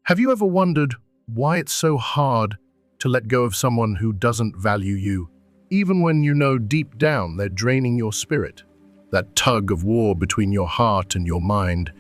Have you ever wondered why it's so hard to let go of someone who doesn't value you, even when you know deep down they're draining your spirit? That tug of war between your heart and your mind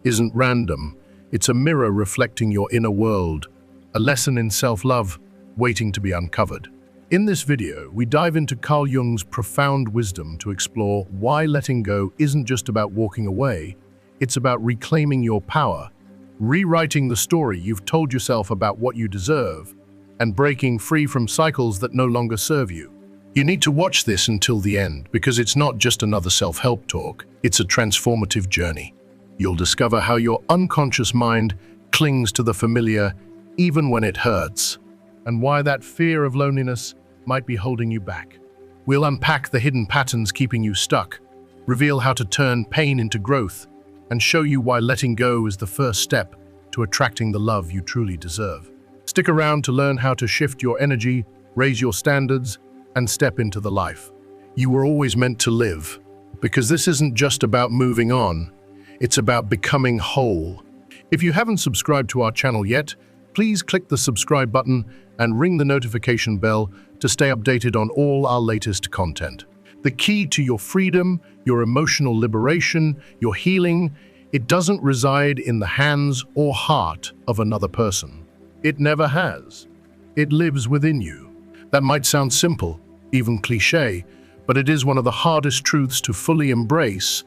isn't random. It's a mirror reflecting your inner world, a lesson in self-love waiting to be uncovered. In this video, we dive into Carl Jung's profound wisdom to explore why letting go isn't just about walking away, it's about reclaiming your power, rewriting the story you've told yourself about what you deserve, and breaking free from cycles that no longer serve you. You need to watch this until the end, because it's not just another self-help talk, it's a transformative journey. You'll discover how your unconscious mind clings to the familiar even when it hurts, and why that fear of loneliness might be holding you back. We'll unpack the hidden patterns keeping you stuck, reveal how to turn pain into growth, and show you why letting go is the first step to attracting the love you truly deserve. Stick around to learn how to shift your energy, raise your standards, and step into the life you were always meant to live. Because this isn't just about moving on, it's about becoming whole. If you haven't subscribed to our channel yet, please click the subscribe button and ring the notification bell to stay updated on all our latest content. The key to your freedom, your emotional liberation, your healing, it doesn't reside in the hands or heart of another person. It never has. It lives within you. That might sound simple, even cliché, but it is one of the hardest truths to fully embrace,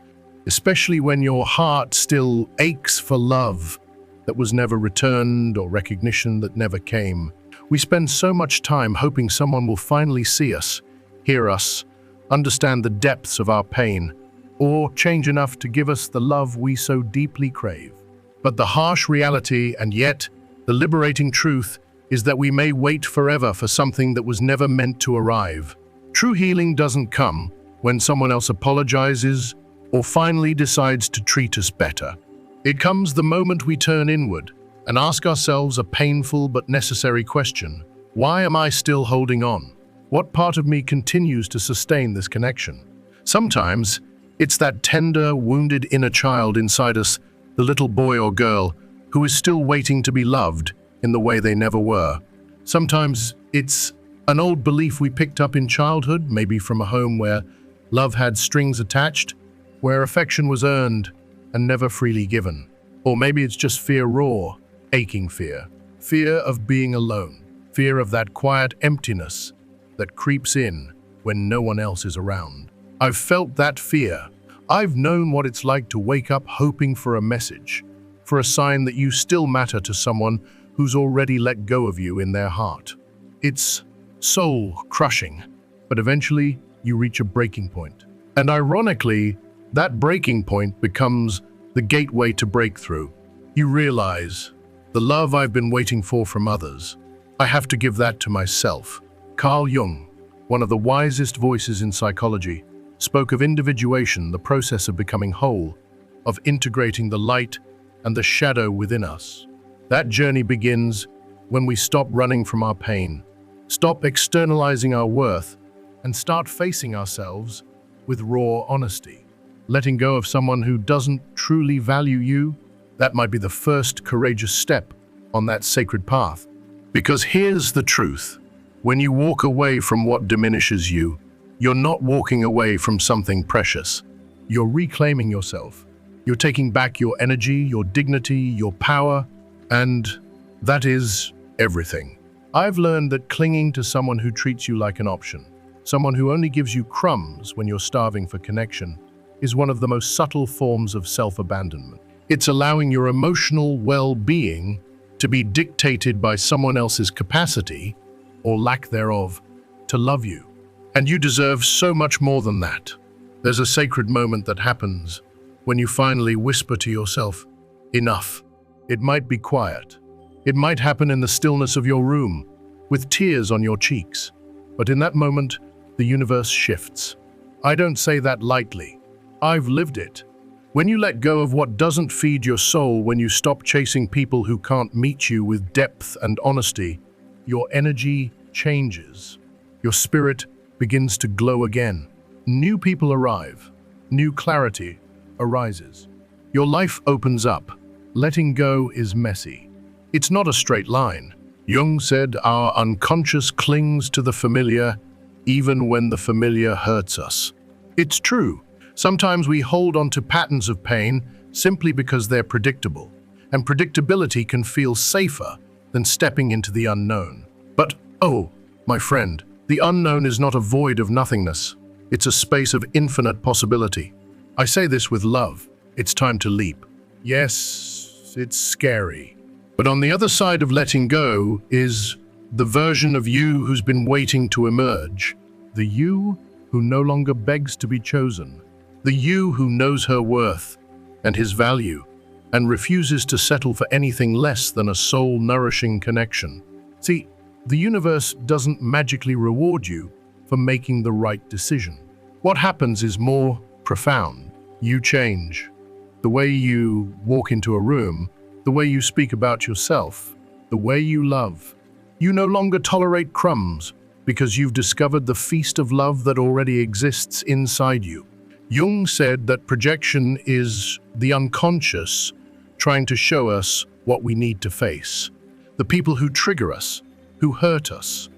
especially when your heart still aches for love that was never returned or recognition that never came. We spend so much time hoping someone will finally see us, hear us, understand the depths of our pain, or change enough to give us the love we so deeply crave. But the harsh reality, and yet the liberating truth, is that we may wait forever for something that was never meant to arrive. True healing doesn't come when someone else apologizes or finally decides to treat us better. It comes the moment we turn inward and ask ourselves a painful but necessary question. Why am I still holding on? What part of me continues to sustain this connection? Sometimes, it's that tender, wounded inner child inside us, the little boy or girl, who is still waiting to be loved in the way they never were. Sometimes, it's an old belief we picked up in childhood, maybe from a home where love had strings attached, where affection was earned and never freely given. Or maybe it's just fear raw, aching fear. Fear of being alone. Fear of that quiet emptiness that creeps in when no one else is around. I've felt that fear. I've known what it's like to wake up hoping for a message, for a sign that you still matter to someone who's already let go of you in their heart. It's soul-crushing, but eventually you reach a breaking point. And ironically, that breaking point becomes the gateway to breakthrough. You realize, the love I've been waiting for from others, I have to give that to myself. Carl Jung, one of the wisest voices in psychology, spoke of individuation, the process of becoming whole, of integrating the light and the shadow within us. That journey begins when we stop running from our pain, stop externalizing our worth, and start facing ourselves with raw honesty. Letting go of someone who doesn't truly value you, that might be the first courageous step on that sacred path. Because here's the truth. When you walk away from what diminishes you, you're not walking away from something precious. You're reclaiming yourself. You're taking back your energy, your dignity, your power, and that is everything. I've learned that clinging to someone who treats you like an option, someone who only gives you crumbs when you're starving for connection, is one of the most subtle forms of self-abandonment. It's allowing your emotional well-being to be dictated by someone else's capacity, or lack thereof, to love you. And you deserve so much more than that. There's a sacred moment that happens when you finally whisper to yourself, enough. It might be quiet. It might happen in the stillness of your room, with tears on your cheeks. But in that moment, the universe shifts. I don't say that lightly. I've lived it. When you let go of what doesn't feed your soul, when you stop chasing people who can't meet you with depth and honesty, your energy changes. Your spirit begins to glow again. New people arrive. New clarity arises. Your life opens up. Letting go is messy. It's not a straight line. Jung said our unconscious clings to the familiar even when the familiar hurts us. It's true. Sometimes we hold on to patterns of pain simply because they're predictable, and predictability can feel safer than stepping into the unknown. But, oh, my friend, the unknown is not a void of nothingness. It's a space of infinite possibility. I say this with love. It's time to leap. Yes, it's scary. But on the other side of letting go is the version of you who's been waiting to emerge. The you who no longer begs to be chosen. The you who knows her worth and his value and refuses to settle for anything less than a soul-nourishing connection. See, the universe doesn't magically reward you for making the right decision. What happens is more profound. You change. The way you walk into a room, the way you speak about yourself, the way you love. You no longer tolerate crumbs because you've discovered the feast of love that already exists inside you. Jung said that projection is the unconscious trying to show us what we need to face. The people who trigger us, who hurt us,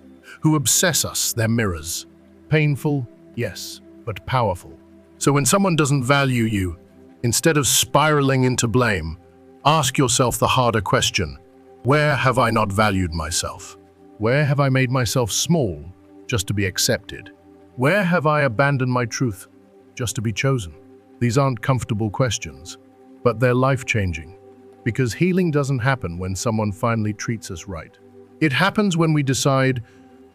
who obsess us, they're mirrors. Painful, yes, but powerful. So when someone doesn't value you, instead of spiraling into blame, ask yourself the harder question: where have I not valued myself? Where have I made myself small just to be accepted? Where have I abandoned my truth just to be chosen? These aren't comfortable questions, but they're life-changing, because healing doesn't happen when someone finally treats us right. It happens when we decide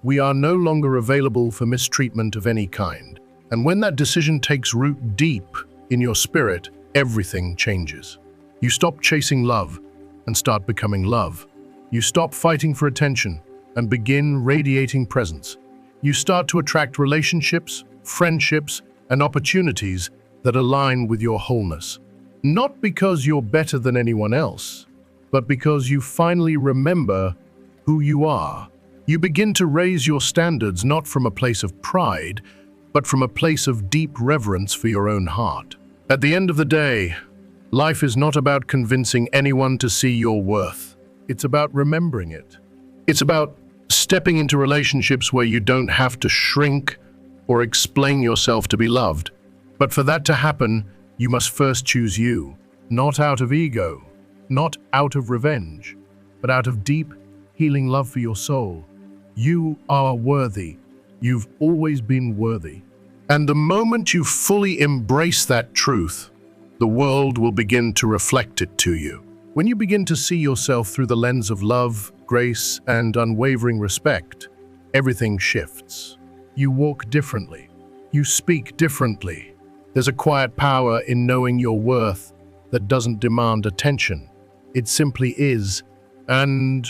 we are no longer available for mistreatment of any kind. And when that decision takes root deep in your spirit, everything changes. You stop chasing love and start becoming love. You stop fighting for attention and begin radiating presence. You start to attract relationships, friendships, and opportunities that align with your wholeness. Not because you're better than anyone else, but because you finally remember who you are. You begin to raise your standards not from a place of pride, but from a place of deep reverence for your own heart. At the end of the day, life is not about convincing anyone to see your worth. It's about remembering it. It's about stepping into relationships where you don't have to shrink or explain yourself to be loved. But for that to happen, you must first choose you, not out of ego, not out of revenge, but out of deep, healing love for your soul. You are worthy. You've always been worthy. And the moment you fully embrace that truth, the world will begin to reflect it to you. When you begin to see yourself through the lens of love, grace, and unwavering respect, everything shifts. You walk differently. You speak differently. There's a quiet power in knowing your worth that doesn't demand attention. It simply is. And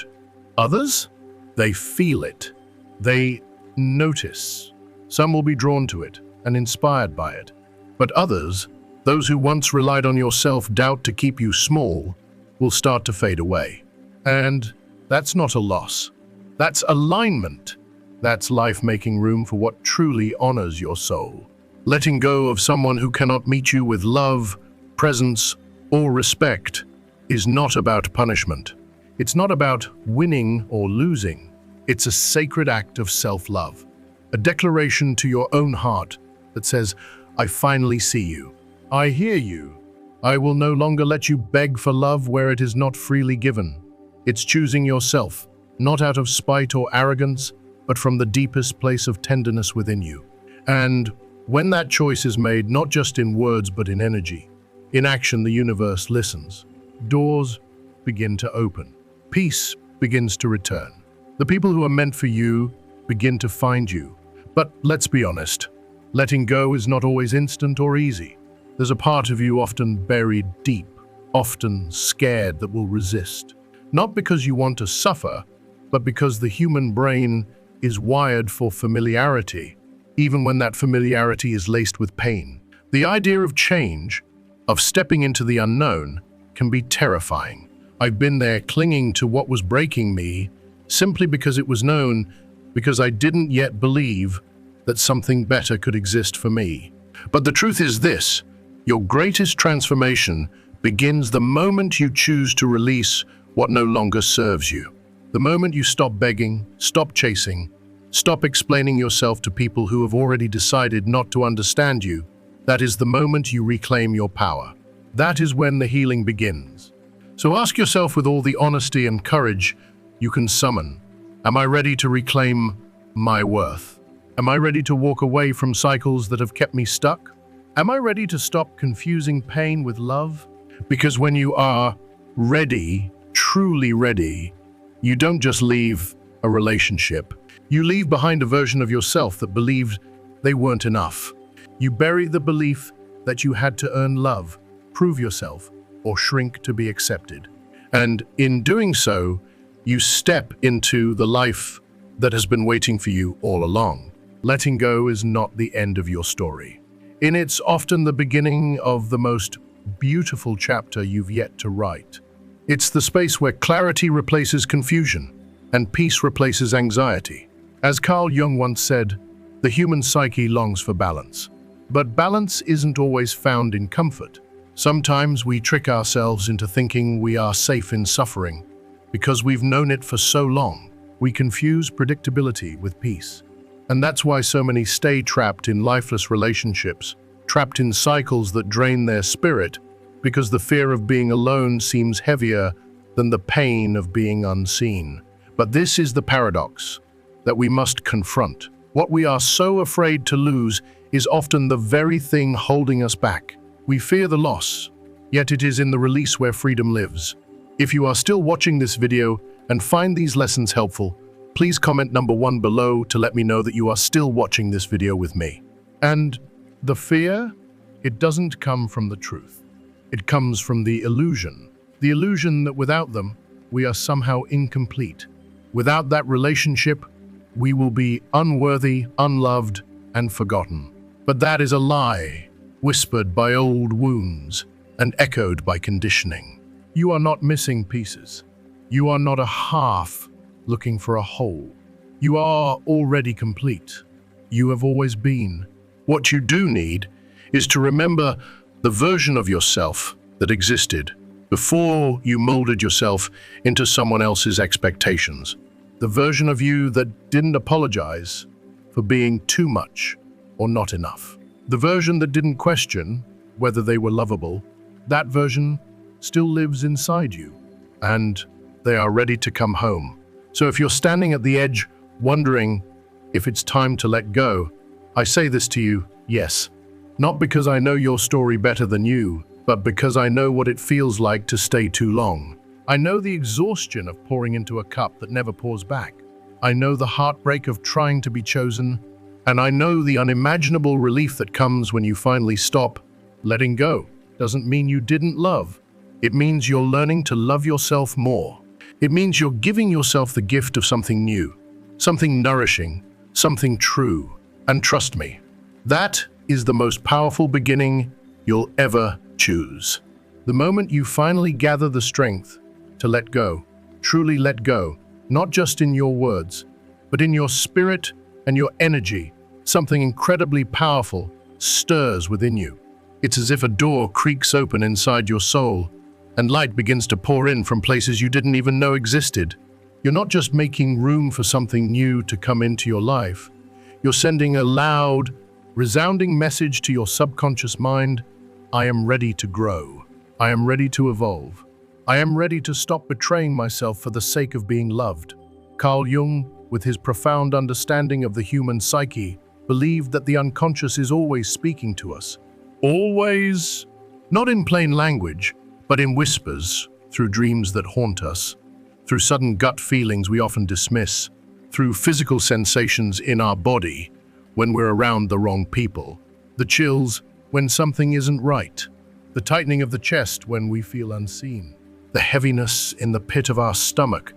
others? They feel it. They notice. Some will be drawn to it and inspired by it. But others, those who once relied on your self-doubt to keep you small, will start to fade away. And that's not a loss. That's alignment. That's life making room for what truly honors your soul. Letting go of someone who cannot meet you with love, presence, or respect is not about punishment. It's not about winning or losing. It's a sacred act of self-love, a declaration to your own heart that says, I finally see you. I hear you. I will no longer let you beg for love where it is not freely given. It's choosing yourself, not out of spite or arrogance, but from the deepest place of tenderness within you. And when that choice is made, not just in words but in energy, in action, the universe listens. Doors begin to open. Peace begins to return. The people who are meant for you begin to find you. But let's be honest, letting go is not always instant or easy. There's a part of you often buried deep, often scared, that will resist. Not because you want to suffer, but because the human brain is wired for familiarity, even when that familiarity is laced with pain. The idea of change, of stepping into the unknown, can be terrifying. I've been there clinging to what was breaking me simply because it was known, because I didn't yet believe that something better could exist for me. But the truth is this: your greatest transformation begins the moment you choose to release what no longer serves you. The moment you stop begging, stop chasing, stop explaining yourself to people who have already decided not to understand you, that is the moment you reclaim your power. That is when the healing begins. So ask yourself with all the honesty and courage you can summon, am I ready to reclaim my worth? Am I ready to walk away from cycles that have kept me stuck? Am I ready to stop confusing pain with love? Because when you are ready, truly ready, you don't just leave a relationship. You leave behind a version of yourself that believed they weren't enough. You bury the belief that you had to earn love, prove yourself, or shrink to be accepted. And in doing so, you step into the life that has been waiting for you all along. Letting go is not the end of your story. It's often the beginning of the most beautiful chapter you've yet to write. It's the space where clarity replaces confusion and peace replaces anxiety. As Carl Jung once said, the human psyche longs for balance. But balance isn't always found in comfort. Sometimes we trick ourselves into thinking we are safe in suffering because we've known it for so long. We confuse predictability with peace. And that's why so many stay trapped in lifeless relationships, trapped in cycles that drain their spirit, because the fear of being alone seems heavier than the pain of being unseen. But this is the paradox that we must confront. What we are so afraid to lose is often the very thing holding us back. We fear the loss, yet it is in the release where freedom lives. If you are still watching this video and find these lessons helpful, please comment number 1 below to let me know that you are still watching this video with me. And the fear, it doesn't come from the truth. It comes from the illusion that without them, we are somehow incomplete. Without that relationship, we will be unworthy, unloved, and forgotten. But that is a lie, whispered by old wounds and echoed by conditioning. You are not missing pieces. You are not a half looking for a whole. You are already complete. You have always been. What you do need is to remember the version of yourself that existed before you molded yourself into someone else's expectations. The version of you that didn't apologize for being too much or not enough. The version that didn't question whether they were lovable. That version still lives inside you, and they are ready to come home. So if you're standing at the edge, wondering if it's time to let go, I say this to you, yes. Not because I know your story better than you, but because I know what it feels like to stay too long. I know the exhaustion of pouring into a cup that never pours back. I know the heartbreak of trying to be chosen, and I know the unimaginable relief that comes when you finally stop. Letting go doesn't mean you didn't love. It means you're learning to love yourself more. It means you're giving yourself the gift of something new, something nourishing, something true. And trust me, that is the most powerful beginning you'll ever choose. The moment you finally gather the strength to let go, truly let go, not just in your words, but in your spirit and your energy, something incredibly powerful stirs within you. It's as if a door creaks open inside your soul, and light begins to pour in from places you didn't even know existed. You're not just making room for something new to come into your life. You're sending a loud, resounding message to your subconscious mind. I am ready to grow. I am ready to evolve. I am ready to stop betraying myself for the sake of being loved. Carl Jung, with his profound understanding of the human psyche, believed that the unconscious is always speaking to us. Always, not in plain language, but in whispers, through dreams that haunt us, through sudden gut feelings we often dismiss, through physical sensations in our body when we're around the wrong people, the chills when something isn't right, the tightening of the chest when we feel unseen, the heaviness in the pit of our stomach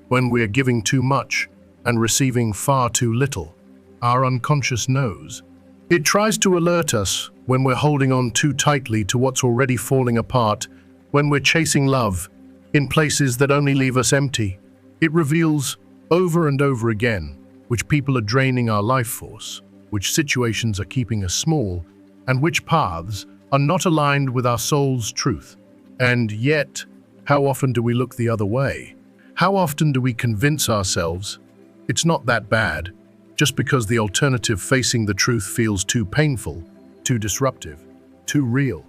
when we're giving too much and receiving far too little. Our unconscious knows. It tries to alert us when we're holding on too tightly to what's already falling apart, when we're chasing love in places that only leave us empty. It reveals over and over again which people are draining our life force, which situations are keeping us small, and which paths are not aligned with our soul's truth. And yet, How often do we look the other way? How often do we convince ourselves it's not that bad, just because the alternative, facing the truth, feels too painful, too disruptive, too real?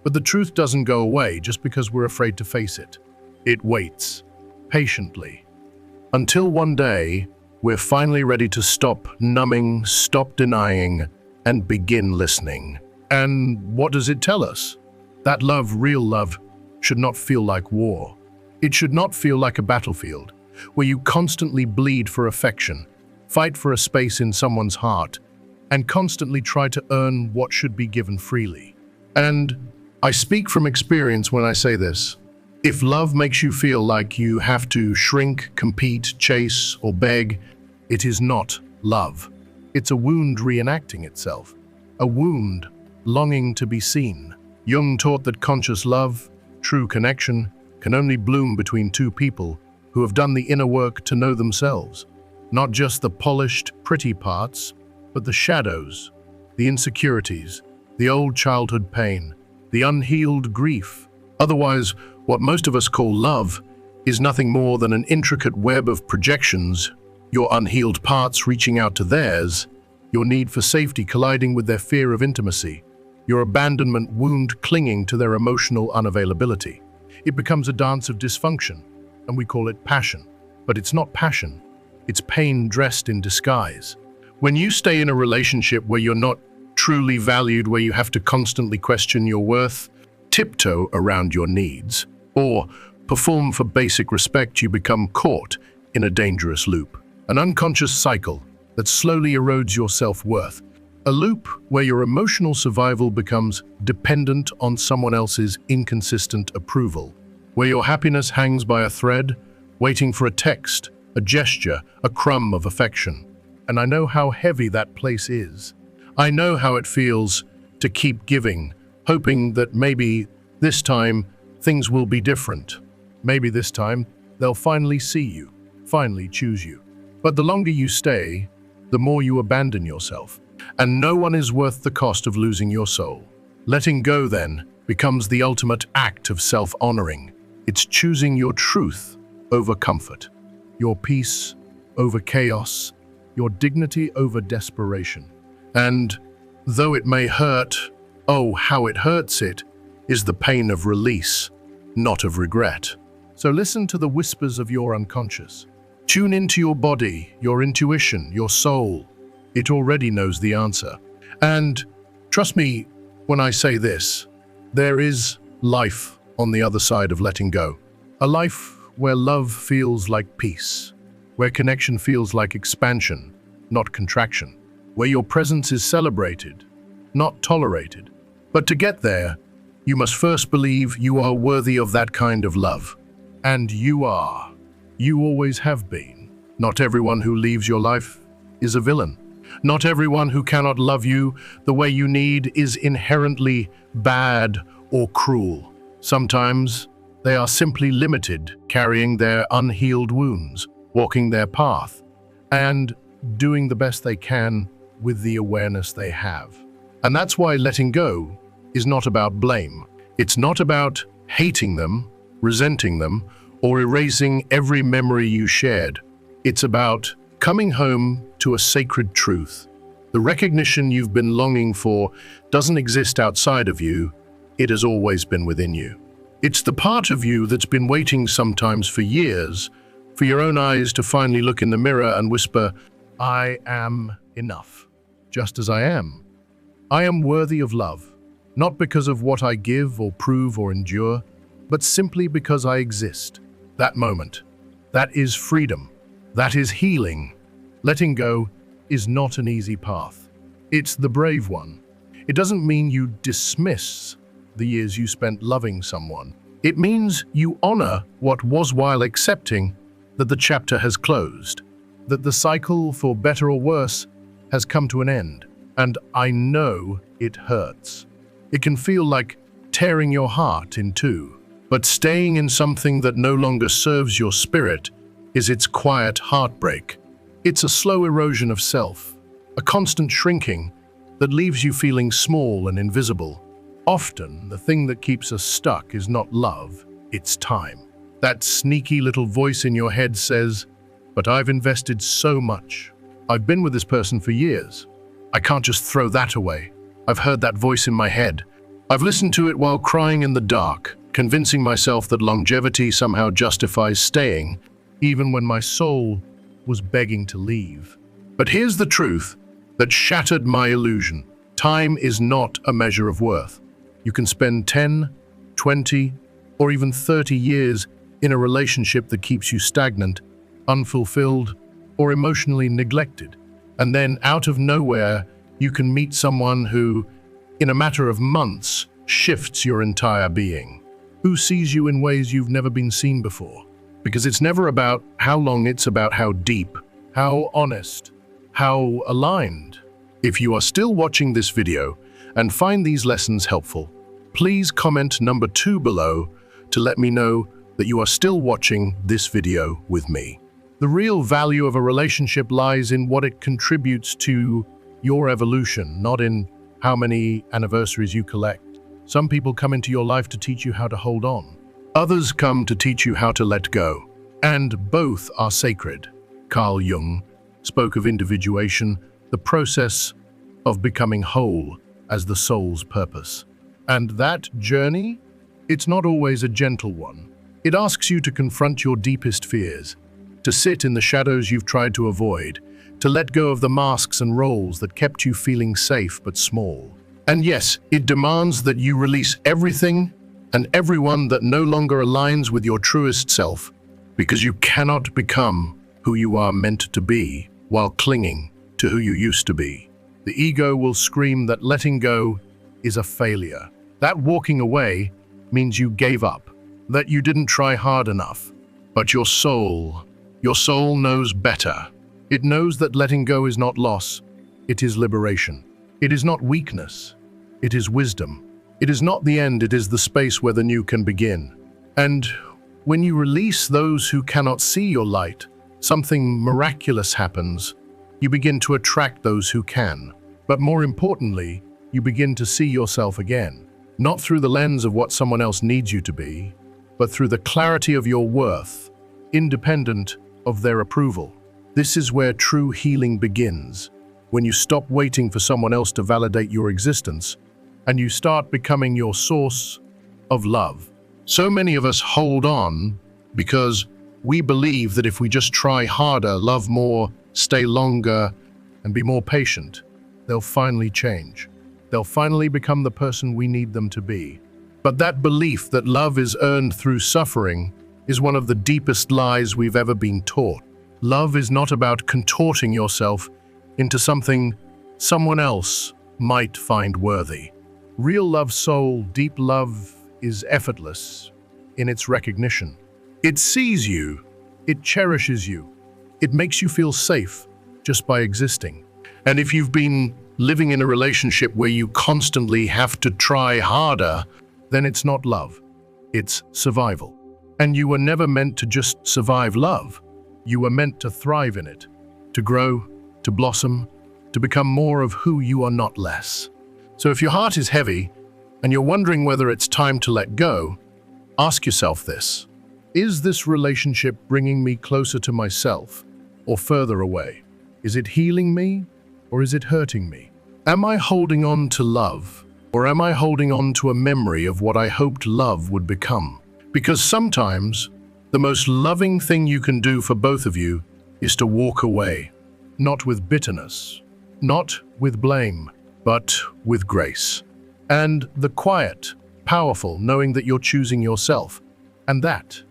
But the truth doesn't go away just because we're afraid to face it. It waits, patiently, until one day we're finally ready to stop numbing, stop denying, and begin listening. And what does it tell us? That love, real love, should not feel like war. It should not feel like a battlefield, where you constantly bleed for affection, fight for a space in someone's heart, and constantly try to earn what should be given freely. And I speak from experience when I say this. If love makes you feel like you have to shrink, compete, chase, or beg, it is not love. It's a wound reenacting itself, a wound longing to be seen. Jung taught that conscious love, true connection, can only bloom between two people who have done the inner work to know themselves. Not just the polished, pretty parts, but the shadows, the insecurities, the old childhood pain, the unhealed grief. Otherwise, what most of us call love is nothing more than an intricate web of projections, your unhealed parts reaching out to theirs, your need for safety colliding with their fear of intimacy, your abandonment wound clinging to their emotional unavailability. It becomes a dance of dysfunction, and we call it passion. But it's not passion, it's pain dressed in disguise. When you stay in a relationship where you're not truly valued, where you have to constantly question your worth, tiptoe around your needs, or perform for basic respect, you become caught in a dangerous loop. An unconscious cycle that slowly erodes your self-worth. A loop where your emotional survival becomes dependent on someone else's inconsistent approval. Where your happiness hangs by a thread, waiting for a text, a gesture, a crumb of affection. And I know how heavy that place is. I know how it feels to keep giving, hoping that maybe this time things will be different. Maybe this time they'll finally see you, finally choose you. But the longer you stay, the more you abandon yourself. And no one is worth the cost of losing your soul. Letting go, then, becomes the ultimate act of self-honoring. It's choosing your truth over comfort, your peace over chaos, your dignity over desperation. And though it may hurt, oh, how it hurts, it is the pain of release, not of regret. So listen to the whispers of your unconscious. Tune into your body, your intuition, your soul. It already knows the answer. And trust me when I say this, there is life on the other side of letting go. A life where love feels like peace, where connection feels like expansion, not contraction, where your presence is celebrated, not tolerated. But to get there, you must first believe you are worthy of that kind of love. And you are. You always have been. Not everyone who leaves your life is a villain. Not everyone who cannot love you the way you need is inherently bad or cruel. Sometimes they are simply limited, carrying their unhealed wounds, walking their path, and doing the best they can with the awareness they have. And that's why letting go is not about blame. It's not about hating them, resenting them, or erasing every memory you shared. It's about coming home to a sacred truth. The recognition you've been longing for doesn't exist outside of you, it has always been within you. It's the part of you that's been waiting sometimes for years, for your own eyes to finally look in the mirror and whisper, I am enough, just as I am. I am worthy of love, not because of what I give or prove or endure, but simply because I exist. That moment, that is freedom, that is healing. Letting go is not an easy path. It's the brave one. It doesn't mean you dismiss the years you spent loving someone. It means you honor what was while accepting that the chapter has closed, that the cycle, for better or worse, has come to an end. And I know it hurts. It can feel like tearing your heart in two. But staying in something that no longer serves your spirit is its quiet heartbreak. It's a slow erosion of self, a constant shrinking that leaves you feeling small and invisible. Often, the thing that keeps us stuck is not love, it's time. That sneaky little voice in your head says, "But I've invested so much. I've been with this person for years. I can't just throw that away." I've heard that voice in my head. I've listened to it while crying in the dark, convincing myself that longevity somehow justifies staying, even when my soul was begging to leave. But here's the truth that shattered my illusion. Time is not a measure of worth. You can spend 10, 20, or even 30 years in a relationship that keeps you stagnant, unfulfilled, or emotionally neglected. And then, out of nowhere, you can meet someone who, in a matter of months, shifts your entire being. Who sees you in ways you've never been seen before. Because it's never about how long, it's about how deep, how honest, how aligned. If you are still watching this video and find these lessons helpful, please comment number 2 below to let me know that you are still watching this video with me. The real value of a relationship lies in what it contributes to your evolution, not in how many anniversaries you collect. Some people come into your life to teach you how to hold on. Others come to teach you how to let go. And both are sacred. Carl Jung spoke of individuation, the process of becoming whole, as the soul's purpose. And that journey, it's not always a gentle one. It asks you to confront your deepest fears, to sit in the shadows you've tried to avoid, to let go of the masks and roles that kept you feeling safe but small. And yes, it demands that you release everything and everyone that no longer aligns with your truest self, because you cannot become who you are meant to be while clinging to who you used to be. The ego will scream that letting go is a failure. That walking away means you gave up, that you didn't try hard enough. But your soul knows better. It knows that letting go is not loss, it is liberation. It is not weakness, it is wisdom. It is not the end, it is the space where the new can begin. And when you release those who cannot see your light, something miraculous happens. You begin to attract those who can. But more importantly, you begin to see yourself again, not through the lens of what someone else needs you to be, but through the clarity of your worth, independent of their approval. This is where true healing begins, when you stop waiting for someone else to validate your existence, and you start becoming your source of love. So many of us hold on because we believe that if we just try harder, love more, stay longer, and be more patient, they'll finally change. They'll finally become the person we need them to be. But that belief that love is earned through suffering is one of the deepest lies we've ever been taught. Love is not about contorting yourself into something someone else might find worthy. Real love, soul, deep love is effortless in its recognition. It sees you, it cherishes you, it makes you feel safe just by existing. And if you've been living in a relationship where you constantly have to try harder, then it's not love, it's survival. And you were never meant to just survive love. You were meant to thrive in it, to grow, to blossom, to become more of who you are, not less. So if your heart is heavy and you're wondering whether it's time to let go, ask yourself this. Is this relationship bringing me closer to myself or further away? Is it healing me or is it hurting me? Am I holding on to love or am I holding on to a memory of what I hoped love would become? Because sometimes the most loving thing you can do for both of you is to walk away, not with bitterness, not with blame, but with grace. And the quiet, powerful, knowing that you're choosing yourself. And that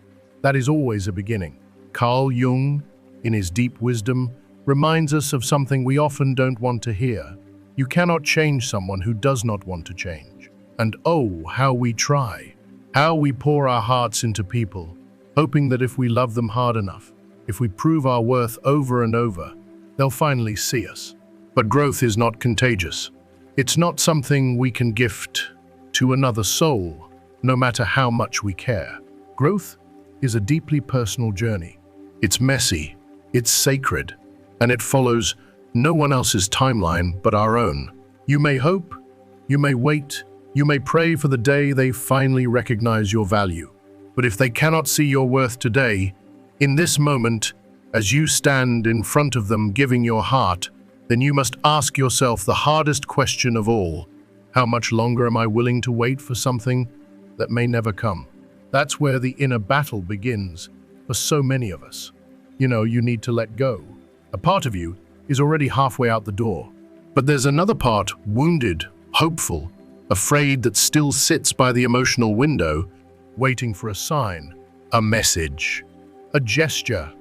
is always a beginning. Carl Jung, in his deep wisdom, reminds us of something we often don't want to hear. You cannot change someone who does not want to change. And oh, how we try. How we pour our hearts into people, hoping that if we love them hard enough, if we prove our worth over and over, they'll finally see us. But growth is not contagious. It's not something we can gift to another soul, no matter how much we care. Growth is a deeply personal journey. It's messy, it's sacred, and it follows no one else's timeline but our own. You may hope, you may wait, you may pray for the day they finally recognize your value. But if they cannot see your worth today, in this moment, as you stand in front of them giving your heart, then you must ask yourself the hardest question of all. How much longer am I willing to wait for something that may never come? That's where the inner battle begins for so many of us. You need to let go. A part of you is already halfway out the door. But there's another part, wounded, hopeful, afraid, that still sits by the emotional window, waiting for a sign, a message, a gesture,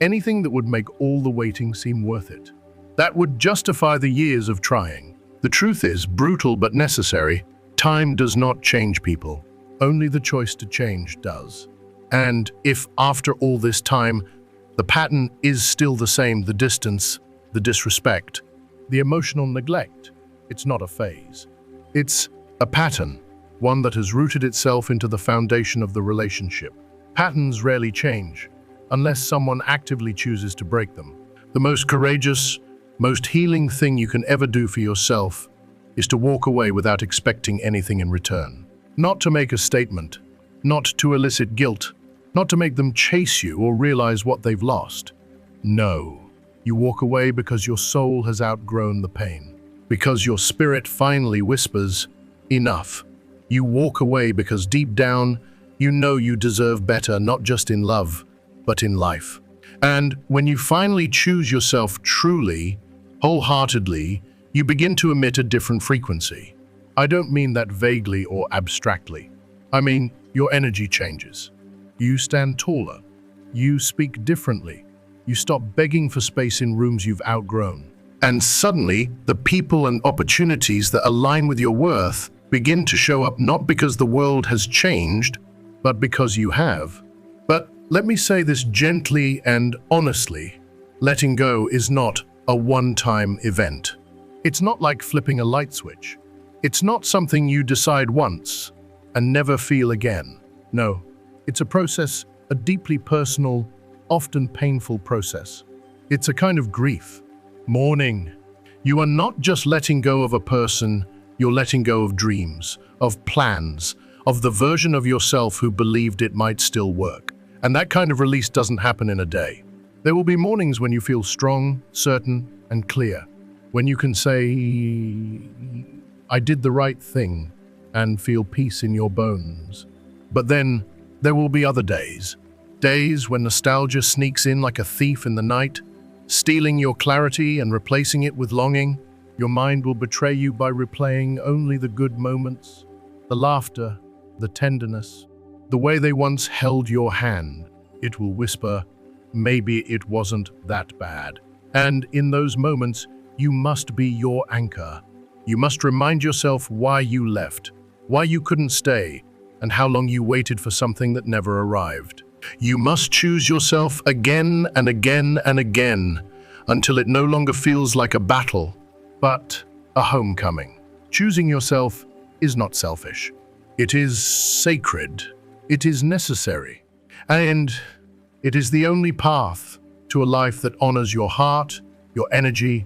anything that would make all the waiting seem worth it. That would justify the years of trying. The truth is, brutal but necessary, time does not change people. Only the choice to change does. And if after all this time, the pattern is still the same, the distance, the disrespect, the emotional neglect, it's not a phase. It's a pattern, one that has rooted itself into the foundation of the relationship. Patterns rarely change, unless someone actively chooses to break them. The most courageous, most healing thing you can ever do for yourself is to walk away without expecting anything in return. Not to make a statement, not to elicit guilt, not to make them chase you or realize what they've lost. No, you walk away because your soul has outgrown the pain, because your spirit finally whispers, enough. You walk away because deep down, you know you deserve better, not just in love, but in life. And when you finally choose yourself truly, wholeheartedly, you begin to emit a different frequency. I don't mean that vaguely or abstractly. I mean, your energy changes. You stand taller. You speak differently. You stop begging for space in rooms you've outgrown. And suddenly, the people and opportunities that align with your worth begin to show up, not because the world has changed, but because you have. But let me say this gently and honestly, letting go is not a one-time event. It's not like flipping a light switch. It's not something you decide once and never feel again. No, it's a process, a deeply personal, often painful process. It's a kind of grief, mourning. You are not just letting go of a person, you're letting go of dreams, of plans, of the version of yourself who believed it might still work. And that kind of release doesn't happen in a day. There will be mornings when you feel strong, certain, and clear. When you can say, I did the right thing, and feel peace in your bones. But then there will be other days. Days when nostalgia sneaks in like a thief in the night, stealing your clarity and replacing it with longing. Your mind will betray you by replaying only the good moments, the laughter, the tenderness, the way they once held your hand. It will whisper, maybe it wasn't that bad. And in those moments, you must be your anchor. You must remind yourself why you left, why you couldn't stay, and how long you waited for something that never arrived. You must choose yourself again and again and again, until it no longer feels like a battle, but a homecoming. Choosing yourself is not selfish. It is sacred. It is necessary. And it is the only path to a life that honors your heart, your energy,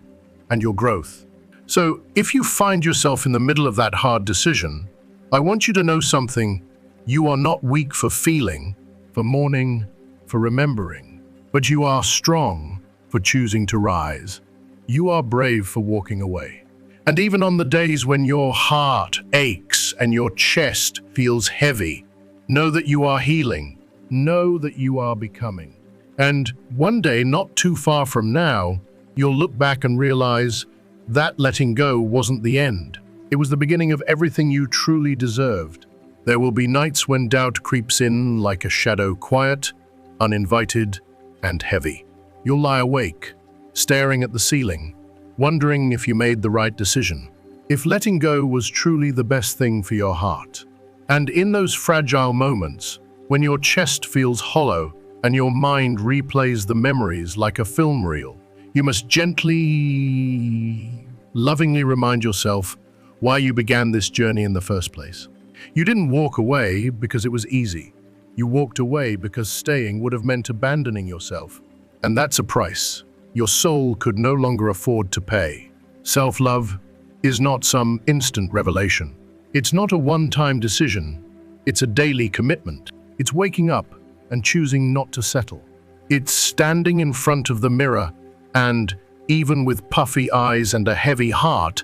and your growth. So if you find yourself in the middle of that hard decision, I want you to know something. You are not weak for feeling, for mourning, for remembering, but you are strong for choosing to rise. You are brave for walking away. And even on the days when your heart aches and your chest feels heavy, know that you are healing. Know that you are becoming. And one day, not too far from now, you'll look back and realize that letting go wasn't the end. It was the beginning of everything you truly deserved. There will be nights when doubt creeps in like a shadow, quiet, uninvited, and heavy. You'll lie awake, staring at the ceiling, wondering if you made the right decision, if letting go was truly the best thing for your heart. And in those fragile moments, when your chest feels hollow and your mind replays the memories like a film reel, you must gently, lovingly remind yourself why you began this journey in the first place. You didn't walk away because it was easy. You walked away because staying would have meant abandoning yourself. And that's a price your soul could no longer afford to pay. Self-love is not some instant revelation. It's not a one-time decision. It's a daily commitment. It's waking up and choosing not to settle. It's standing in front of the mirror and, even with puffy eyes and a heavy heart,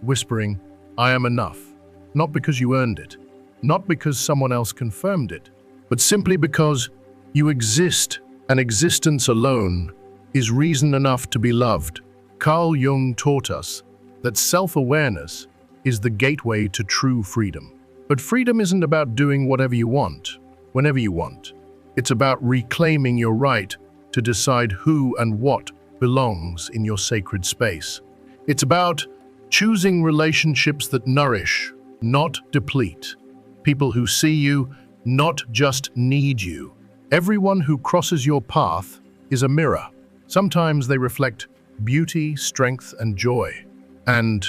whispering, "I am enough." Not because you earned it, not because someone else confirmed it, but simply because you exist, and existence alone is reason enough to be loved. Carl Jung taught us that self-awareness is the gateway to true freedom. But freedom isn't about doing whatever you want, whenever you want. It's about reclaiming your right to decide who and what belongs in your sacred space. It's about choosing relationships that nourish, not deplete. People who see you, not just need you. Everyone who crosses your path is a mirror. Sometimes they reflect beauty, strength, and joy. And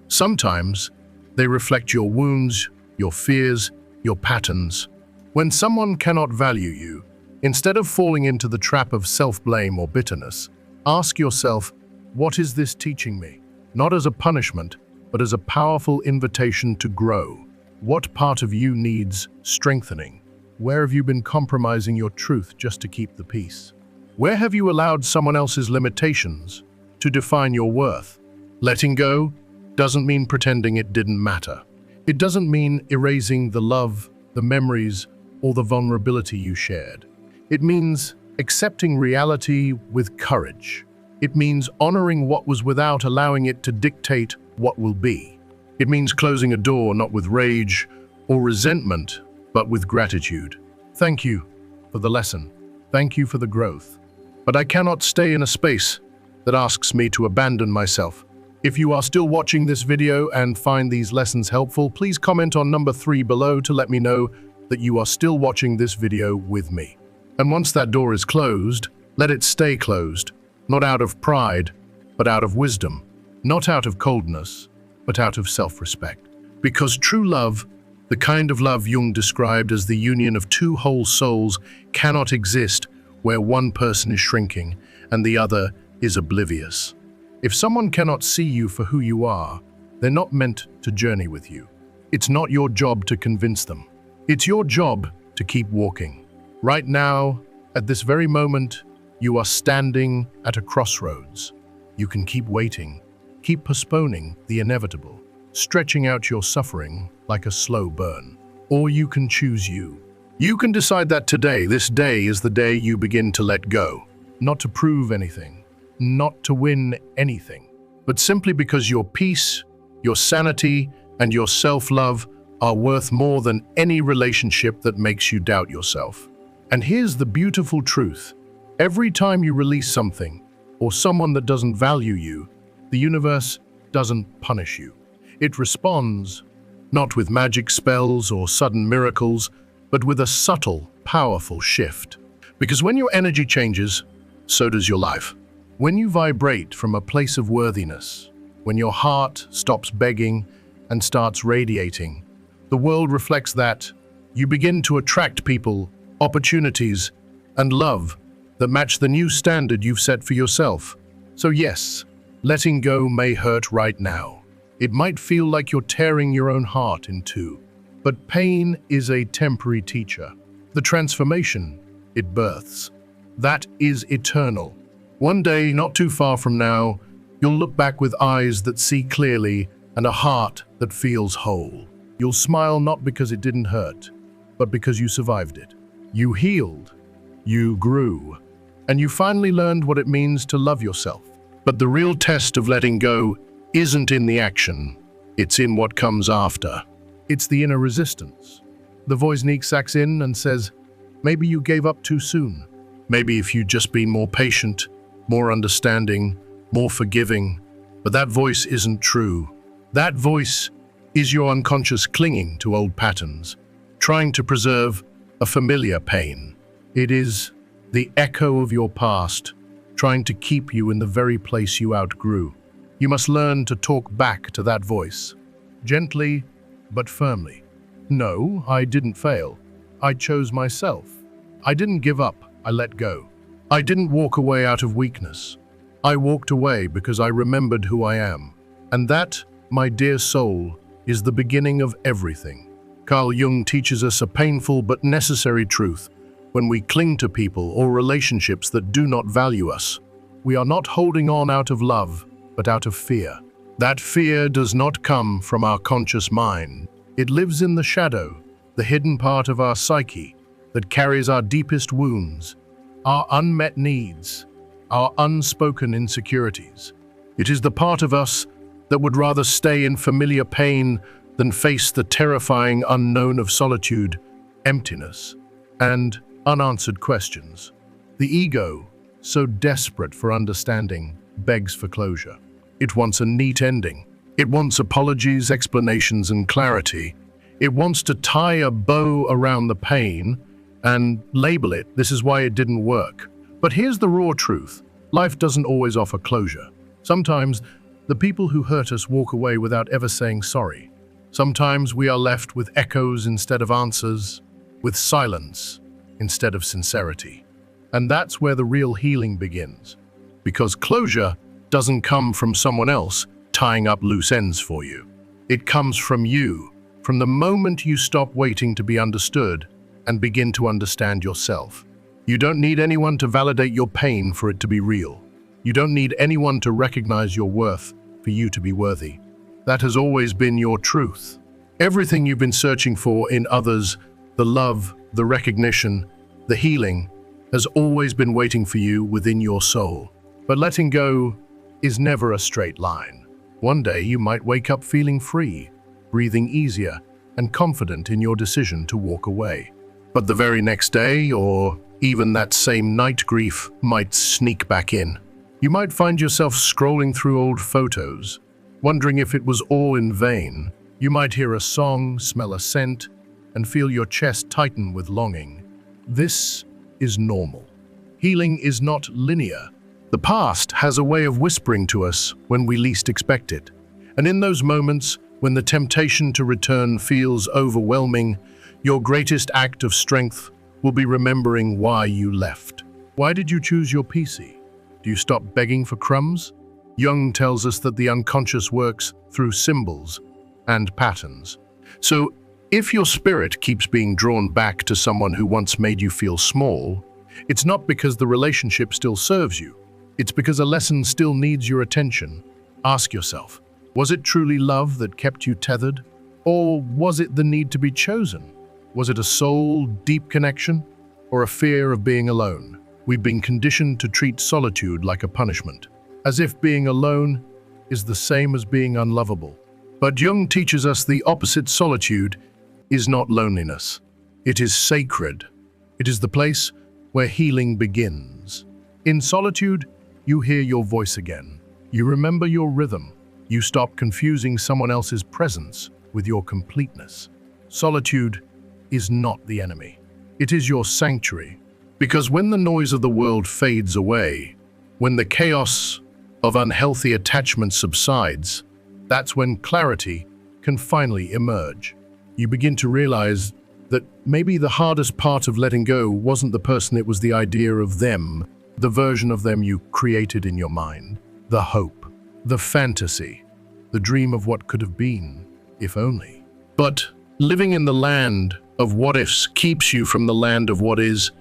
sometimes they reflect your wounds, your fears, your patterns. When someone cannot value you, instead of falling into the trap of self-blame or bitterness, ask yourself, what is this teaching me? Not as a punishment, but as a powerful invitation to grow. What part of you needs strengthening? Where have you been compromising your truth just to keep the peace? Where have you allowed someone else's limitations to define your worth? Letting go doesn't mean pretending it didn't matter. It doesn't mean erasing the love, the memories, or the vulnerability you shared. It means accepting reality with courage. It means honoring what was without allowing it to dictate what will be. It means closing a door not with rage or resentment, but with gratitude. Thank you for the lesson. Thank you for the growth. But I cannot stay in a space that asks me to abandon myself. If you are still watching this video and find these lessons helpful, please comment on number 3 below to let me know that you are still watching this video with me. And once that door is closed, let it stay closed, not out of pride, but out of wisdom, not out of coldness, but out of self-respect. Because true love, the kind of love Jung described as the union of two whole souls, cannot exist where one person is shrinking and the other is oblivious. If someone cannot see you for who you are, they're not meant to journey with you. It's not your job to convince them. It's your job to keep walking. Right now, at this very moment, you are standing at a crossroads. You can keep waiting, keep postponing the inevitable, stretching out your suffering like a slow burn. Or you can choose you. You can decide that today, this day, is the day you begin to let go. Not to prove anything, not to win anything, but simply because your peace, your sanity, and your self-love are worth more than any relationship that makes you doubt yourself. And here's the beautiful truth. Every time you release something, or someone that doesn't value you, the universe doesn't punish you. It responds, not with magic spells or sudden miracles, but with a subtle, powerful shift. Because when your energy changes, so does your life. When you vibrate from a place of worthiness, when your heart stops begging and starts radiating, the world reflects that. You begin to attract people, opportunities, and love that match the new standard you've set for yourself. So yes, letting go may hurt right now. It might feel like you're tearing your own heart in two. But pain is a temporary teacher. The transformation it births, that is eternal. One day, not too far from now, you'll look back with eyes that see clearly and a heart that feels whole. You'll smile not because it didn't hurt, but because you survived it. You healed, you grew, and you finally learned what it means to love yourself. But the real test of letting go isn't in the action, it's in what comes after. It's the inner resistance. The voice sneaks in and says, maybe you gave up too soon. Maybe if you'd just been more patient, more understanding, more forgiving. But that voice isn't true. That voice is your unconscious clinging to old patterns, trying to preserve a familiar pain. It is the echo of your past, trying to keep you in the very place you outgrew. You must learn to talk back to that voice, gently but firmly. No, I didn't fail. I chose myself. I didn't give up, I let go. I didn't walk away out of weakness. I walked away because I remembered who I am. And that, my dear soul, is the beginning of everything. Carl Jung teaches us a painful but necessary truth. When we cling to people or relationships that do not value us, we are not holding on out of love, but out of fear. That fear does not come from our conscious mind. It lives in the shadow, the hidden part of our psyche that carries our deepest wounds, our unmet needs, our unspoken insecurities. It is the part of us that would rather stay in familiar pain than face the terrifying unknown of solitude, emptiness, and unanswered questions. The ego, so desperate for understanding, begs for closure. It wants a neat ending. It wants apologies, explanations, and clarity. It wants to tie a bow around the pain and label it, "This is why it didn't work." But here's the raw truth. Life doesn't always offer closure. Sometimes the people who hurt us walk away without ever saying sorry. Sometimes we are left with echoes instead of answers, with silence instead of sincerity. And that's where the real healing begins. Because closure doesn't come from someone else tying up loose ends for you. It comes from you, from the moment you stop waiting to be understood and begin to understand yourself. You don't need anyone to validate your pain for it to be real. You don't need anyone to recognize your worth for you to be worthy. That has always been your truth. Everything you've been searching for in others, the love, the recognition, the healing, has always been waiting for you within your soul. But letting go is never a straight line. One day you might wake up feeling free, breathing easier, and confident in your decision to walk away. But the very next day, or even that same night, grief might sneak back in. You might find yourself scrolling through old photos, wondering if it was all in vain. You might hear a song, smell a scent, and feel your chest tighten with longing. This is normal. Healing is not linear. The past has a way of whispering to us when we least expect it. And in those moments, when the temptation to return feels overwhelming, your greatest act of strength will be remembering why you left. Why did you choose your PC? Do you stop begging for crumbs? Jung tells us that the unconscious works through symbols and patterns. So, if your spirit keeps being drawn back to someone who once made you feel small, it's not because the relationship still serves you. It's because a lesson still needs your attention. Ask yourself, was it truly love that kept you tethered? Or was it the need to be chosen? Was it a soul, deep connection? Or a fear of being alone? We've been conditioned to treat solitude like a punishment, as if being alone is the same as being unlovable. But Jung teaches us the opposite. Solitude is not loneliness. It is sacred. It is the place where healing begins. In solitude, you hear your voice again. You remember your rhythm. You stop confusing someone else's presence with your completeness. Solitude is not the enemy. It is your sanctuary. Because when the noise of the world fades away, when the chaos of unhealthy attachment subsides, that's when clarity can finally emerge. You begin to realize that maybe the hardest part of letting go wasn't the person, it was the idea of them, the version of them you created in your mind, the hope, the fantasy, the dream of what could have been, if only. But living in the land of what-ifs keeps you from the land of what is.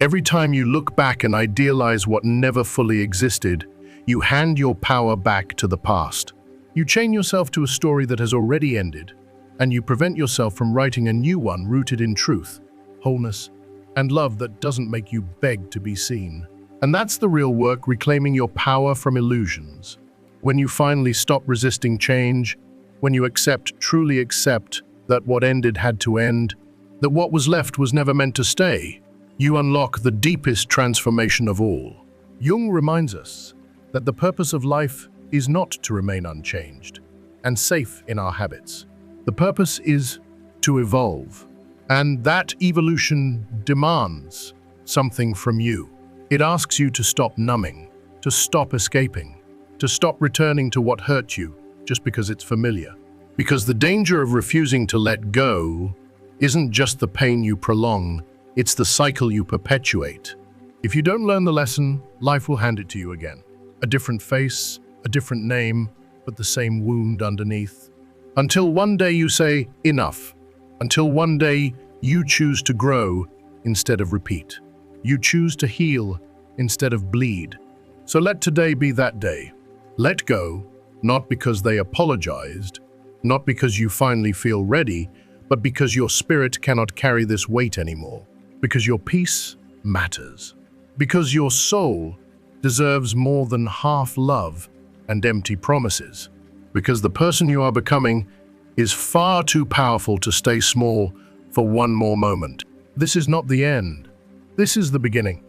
Every time you look back and idealize what never fully existed, you hand your power back to the past. You chain yourself to a story that has already ended, and you prevent yourself from writing a new one rooted in truth, wholeness, and love that doesn't make you beg to be seen. And that's the real work, reclaiming your power from illusions. When you finally stop resisting change, when you truly accept that what ended had to end, that what was left was never meant to stay, you unlock the deepest transformation of all. Jung reminds us that the purpose of life is not to remain unchanged and safe in our habits. The purpose is to evolve, and that evolution demands something from you. It asks you to stop numbing, to stop escaping, to stop returning to what hurt you just because it's familiar. Because the danger of refusing to let go isn't just the pain you prolong, it's the cycle you perpetuate. If you don't learn the lesson, life will hand it to you again. A different face, a different name, but the same wound underneath. Until one day you say, enough. until one day you choose to grow instead of repeat. You choose to heal instead of bleed. So let today be that day. Let go, not because they apologized, not because you finally feel ready, but because your spirit cannot carry this weight anymore. Because your peace matters. Because your soul deserves more than half love and empty promises. Because the person you are becoming is far too powerful to stay small for one more moment. This is not the end. This is the beginning.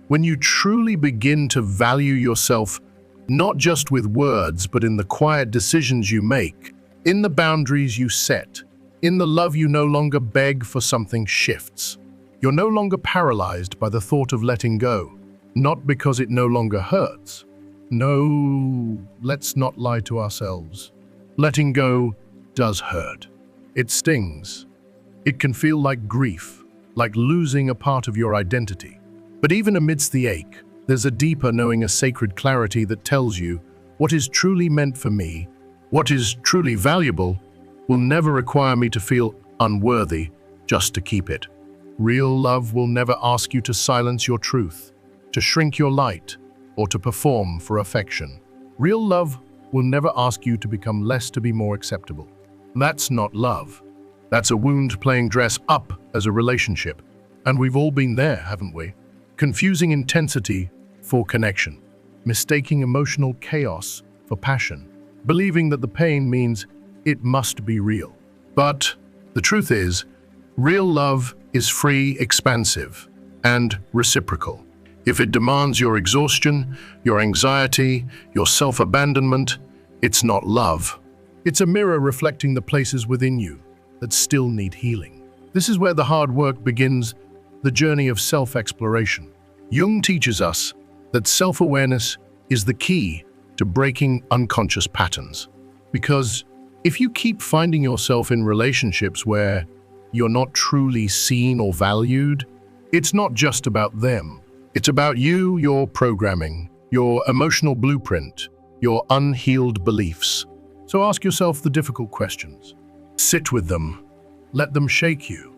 When you truly begin to value yourself, not just with words, but in the quiet decisions you make, in the boundaries you set, in the love you no longer beg for, something shifts. You're no longer paralyzed by the thought of letting go, not because it no longer hurts. No, let's not lie to ourselves. Letting go does hurt. It stings. It can feel like grief, like losing a part of your identity. But even amidst the ache, there's a deeper knowing, a sacred clarity that tells you what is truly meant for me, what is truly valuable, will never require me to feel unworthy just to keep it. Real love will never ask you to silence your truth, to shrink your light, or to perform for affection. Real love will never ask you to become less to be more acceptable. That's not love. That's a wound playing dress up as a relationship. And we've all been there, haven't we? Confusing intensity for connection, mistaking emotional chaos for passion, believing that the pain means it must be real. But the truth is, real love is free, expansive, and reciprocal. If it demands your exhaustion, your anxiety, your self-abandonment, it's not love. It's a mirror reflecting the places within you that still need healing. This is where the hard work begins, the journey of self-exploration. Jung teaches us that self-awareness is the key to breaking unconscious patterns. Because if you keep finding yourself in relationships where you're not truly seen or valued, it's not just about them. It's about you, your programming, your emotional blueprint, your unhealed beliefs. So ask yourself the difficult questions. Sit with them. Let them shake you.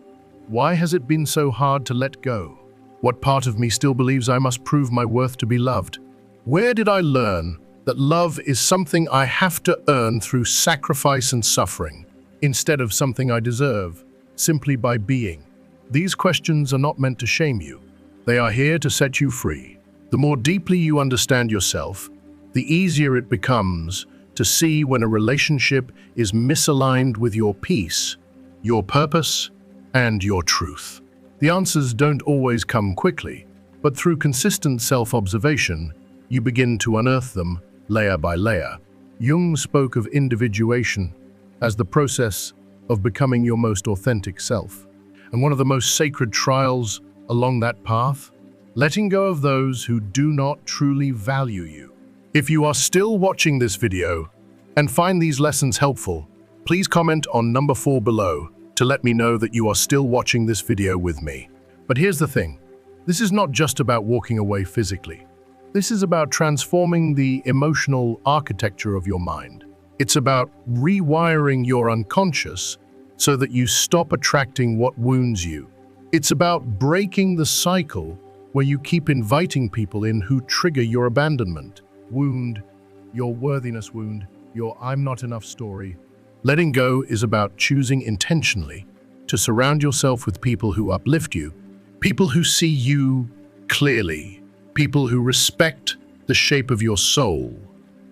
Why has it been so hard to let go? What part of me still believes I must prove my worth to be loved? Where did I learn that love is something I have to earn through sacrifice and suffering, instead of something I deserve, simply by being? These questions are not meant to shame you. They are here to set you free. The more deeply you understand yourself, the easier it becomes to see when a relationship is misaligned with your peace, your purpose, and your truth. The answers don't always come quickly, but through consistent self-observation, you begin to unearth them layer by layer. Jung spoke of individuation as the process of becoming your most authentic self. And one of the most sacred trials along that path, letting go of those who do not truly value you. If you are still watching this video and find these lessons helpful, please comment on number 4 below to let me know that you are still watching this video with me. But here's the thing, this is not just about walking away physically. This is about transforming the emotional architecture of your mind. It's about rewiring your unconscious so that you stop attracting what wounds you. It's about breaking the cycle where you keep inviting people in who trigger your abandonment wound, your worthiness wound, your I'm not enough story. Letting go is about choosing intentionally to surround yourself with people who uplift you, people who see you clearly, people who respect the shape of your soul.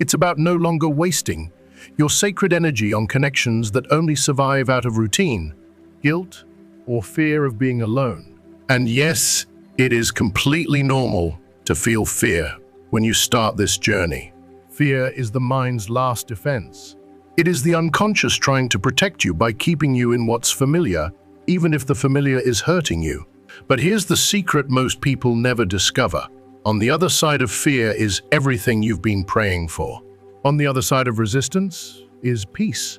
It's about no longer wasting your sacred energy on connections that only survive out of routine, guilt, or fear of being alone. And yes, it is completely normal to feel fear when you start this journey. Fear is the mind's last defense. It is the unconscious trying to protect you by keeping you in what's familiar, even if the familiar is hurting you. But here's the secret most people never discover. On the other side of fear is everything you've been praying for. On the other side of resistance is peace,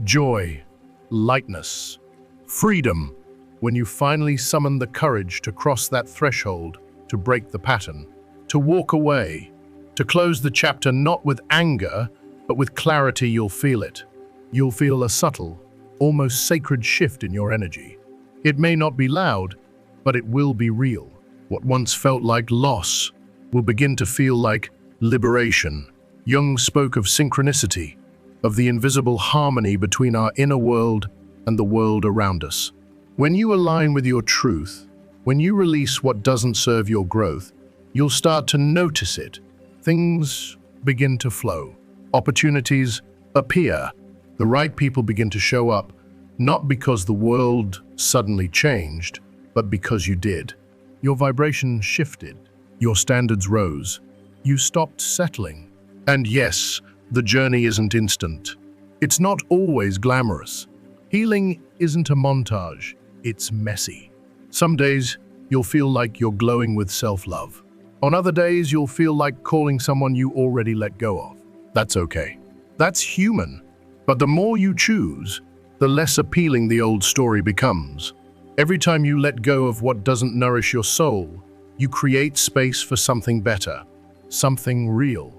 joy, lightness, freedom. When you finally summon the courage to cross that threshold, to break the pattern, to walk away, to close the chapter not with anger, but with clarity, you'll feel it. You'll feel a subtle, almost sacred shift in your energy. It may not be loud, but it will be real. What once felt like loss will begin to feel like liberation. Jung spoke of synchronicity, of the invisible harmony between our inner world and the world around us. When you align with your truth, when you release what doesn't serve your growth, you'll start to notice it. Things begin to flow. Opportunities appear. The right people begin to show up, not because the world suddenly changed, but because you did. Your vibration shifted. Your standards rose. You stopped settling. And yes, the journey isn't instant. It's not always glamorous. Healing isn't a montage. It's messy. Some days, you'll feel like you're glowing with self-love. On other days, you'll feel like calling someone you already let go of. That's okay. That's human. But the more you choose, the less appealing the old story becomes. Every time you let go of what doesn't nourish your soul, you create space for something better, something real.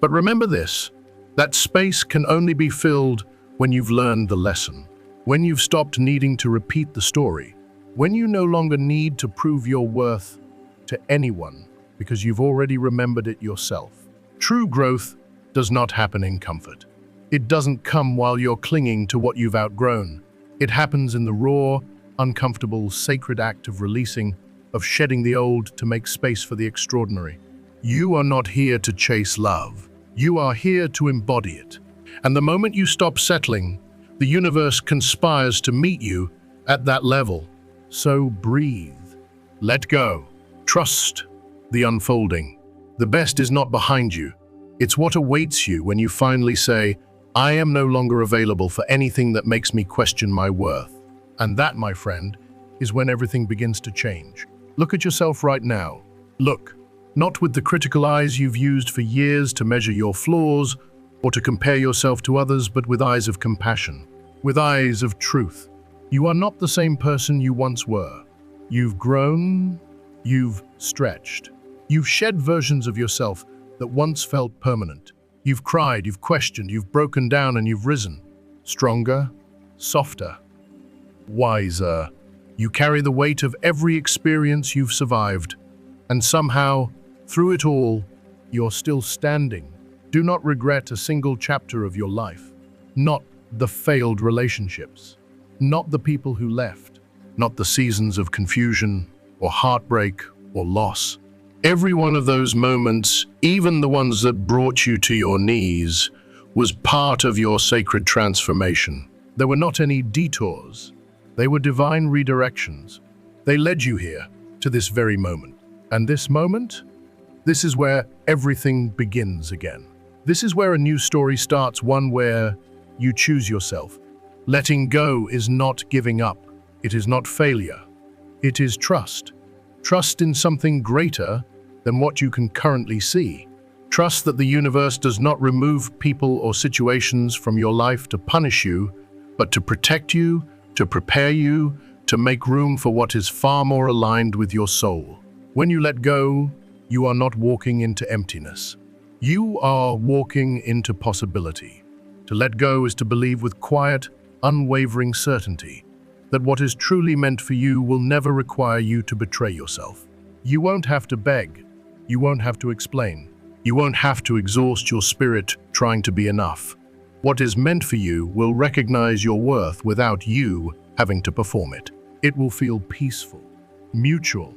But remember this, that space can only be filled when you've learned the lesson, when you've stopped needing to repeat the story, when you no longer need to prove your worth to anyone because you've already remembered it yourself. True growth does not happen in comfort. It doesn't come while you're clinging to what you've outgrown. It happens in the raw, uncomfortable, sacred act of releasing, of shedding the old to make space for the extraordinary. You are not here to chase love. You are here to embody it. And the moment you stop settling, the universe conspires to meet you at that level. So breathe. Let go. Trust the unfolding. The best is not behind you. It's what awaits you when you finally say, I am no longer available for anything that makes me question my worth. And that, my friend, is when everything begins to change. Look at yourself right now. Look, not with the critical eyes you've used for years to measure your flaws or to compare yourself to others, but with eyes of compassion, with eyes of truth. You are not the same person you once were. You've grown, you've stretched. You've shed versions of yourself that once felt permanent. You've cried, you've questioned, you've broken down, and you've risen. Stronger, softer, wiser. You carry the weight of every experience you've survived. And somehow, through it all, you're still standing. Do not regret a single chapter of your life. Not the failed relationships. Not the people who left. Not the seasons of confusion or heartbreak or loss. Every one of those moments, even the ones that brought you to your knees, was part of your sacred transformation. There were not any detours. They were divine redirections. They led you here, to this very moment. And this moment? This is where everything begins again. This is where a new story starts, one where you choose yourself. Letting go is not giving up. It is not failure. It is trust. Trust in something greater than what you can currently see. Trust that the universe does not remove people or situations from your life to punish you, but to protect you, to prepare you, to make room for what is far more aligned with your soul. When you let go, you are not walking into emptiness. You are walking into possibility. To let go is to believe with quiet, unwavering certainty that what is truly meant for you will never require you to betray yourself. You won't have to beg. You won't have to explain. You won't have to exhaust your spirit trying to be enough. What is meant for you will recognize your worth without you having to perform it. It will feel peaceful, mutual,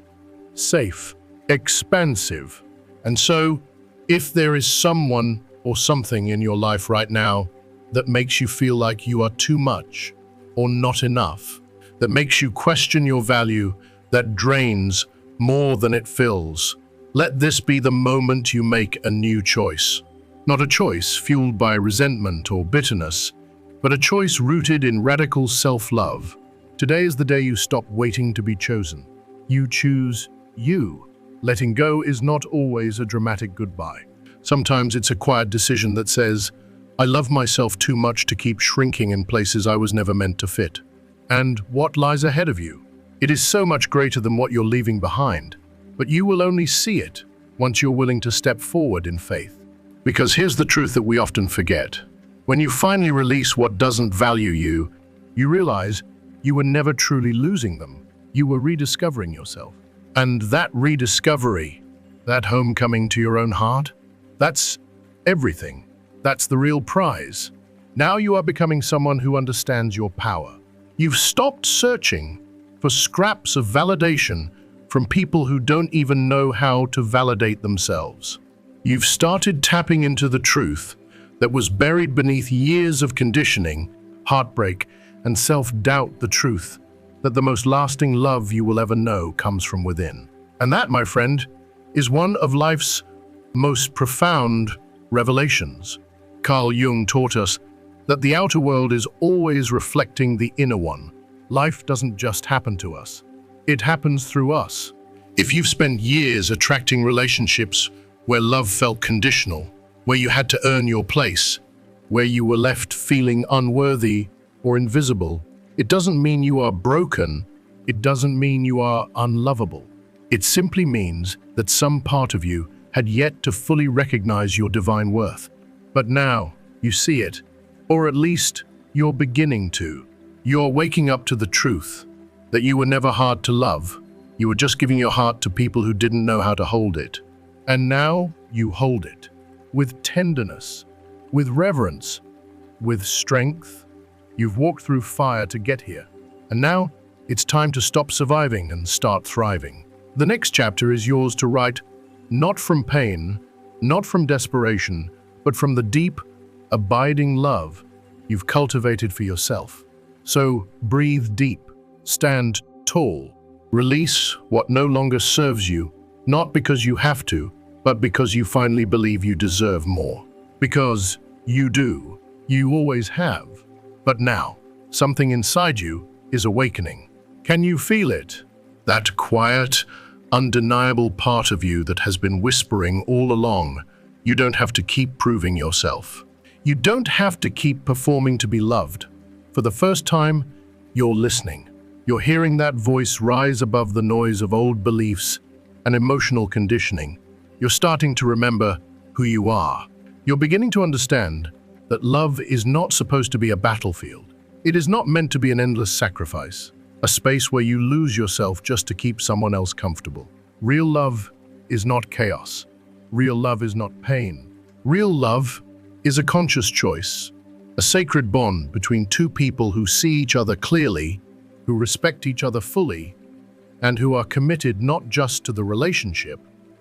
safe, expansive. And so, if there is someone or something in your life right now that makes you feel like you are too much or not enough, that makes you question your value, that drains more than it fills, let this be the moment you make a new choice. Not a choice fueled by resentment or bitterness, but a choice rooted in radical self-love. Today is the day you stop waiting to be chosen. You choose you. Letting go is not always a dramatic goodbye. Sometimes it's a quiet decision that says, I love myself too much to keep shrinking in places I was never meant to fit. And what lies ahead of you? It is so much greater than what you're leaving behind. But you will only see it once you're willing to step forward in faith. Because here's the truth that we often forget. When you finally release what doesn't value you, You realize you were never truly losing them. You were rediscovering yourself. And that rediscovery, that homecoming to your own heart, that's everything. That's the real prize. Now you are becoming someone who understands your power. You've stopped searching for scraps of validation from people who don't even know how to validate themselves. You've started tapping into the truth that was buried beneath years of conditioning, heartbreak, and self-doubt, the truth that the most lasting love you will ever know comes from within. And that, my friend, is one of life's most profound revelations. Carl Jung taught us that the outer world is always reflecting the inner one. Life doesn't just happen to us. It happens through us. If you've spent years attracting relationships where love felt conditional, where you had to earn your place, where you were left feeling unworthy or invisible, it doesn't mean you are broken. It doesn't mean you are unlovable. It simply means that some part of you had yet to fully recognize your divine worth. But now you see it, or at least you're beginning to. You're waking up to the truth that you were never hard to love. You were just giving your heart to people who didn't know how to hold it. And now you hold it with tenderness, with reverence, with strength. You've walked through fire to get here. And now it's time to stop surviving and start thriving. The next chapter is yours to write, not from pain, not from desperation, but from the deep, abiding love you've cultivated for yourself. So breathe deep, stand tall, release what no longer serves you, not because you have to, but because you finally believe you deserve more. Because you do, you always have. But now, something inside you is awakening. Can you feel it? That quiet, undeniable part of you that has been whispering all along, you don't have to keep proving yourself. You don't have to keep performing to be loved. For the first time, you're listening. You're hearing that voice rise above the noise of old beliefs and emotional conditioning. You're starting to remember who you are. You're beginning to understand that love is not supposed to be a battlefield. It is not meant to be an endless sacrifice, a space where you lose yourself just to keep someone else comfortable. Real love is not chaos. Real love is not pain. Real love is a conscious choice, a sacred bond between two people who see each other clearly, who respect each other fully, and who are committed not just to the relationship,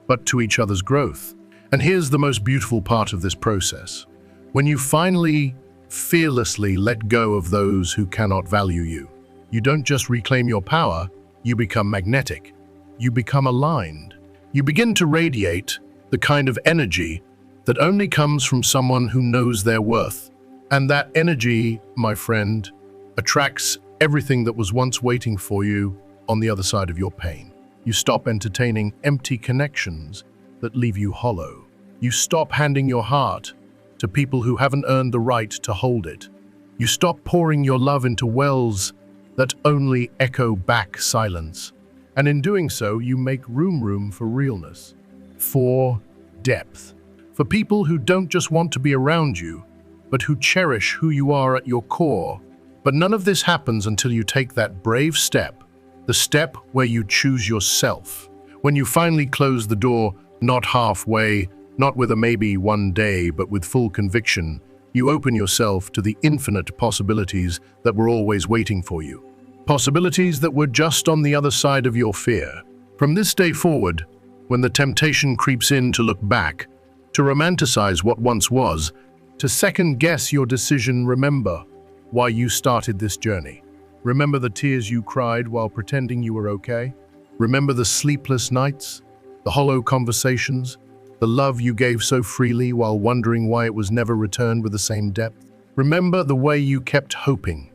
but to each other's growth. And here's the most beautiful part of this process. When you finally, fearlessly let go of those who cannot value you, you don't just reclaim your power, you become magnetic. You become aligned. You begin to radiate the kind of energy that only comes from someone who knows their worth. And that energy, my friend, attracts everything that was once waiting for you on the other side of your pain. You stop entertaining empty connections that leave you hollow. You stop handing your heart to people who haven't earned the right to hold it. You stop pouring your love into wells that only echo back silence. And in doing so, you make room for realness, for depth, for people who don't just want to be around you, but who cherish who you are at your core. But none of this happens until you take that brave step, the step where you choose yourself. When you finally close the door, not halfway, not with a maybe one day, but with full conviction, you open yourself to the infinite possibilities that were always waiting for you. Possibilities that were just on the other side of your fear. From this day forward, when the temptation creeps in to look back, to romanticize what once was, to second-guess your decision, remember why you started this journey. Remember the tears you cried while pretending you were okay? Remember the sleepless nights, the hollow conversations, the love you gave so freely while wondering why it was never returned with the same depth? Remember the way you kept hoping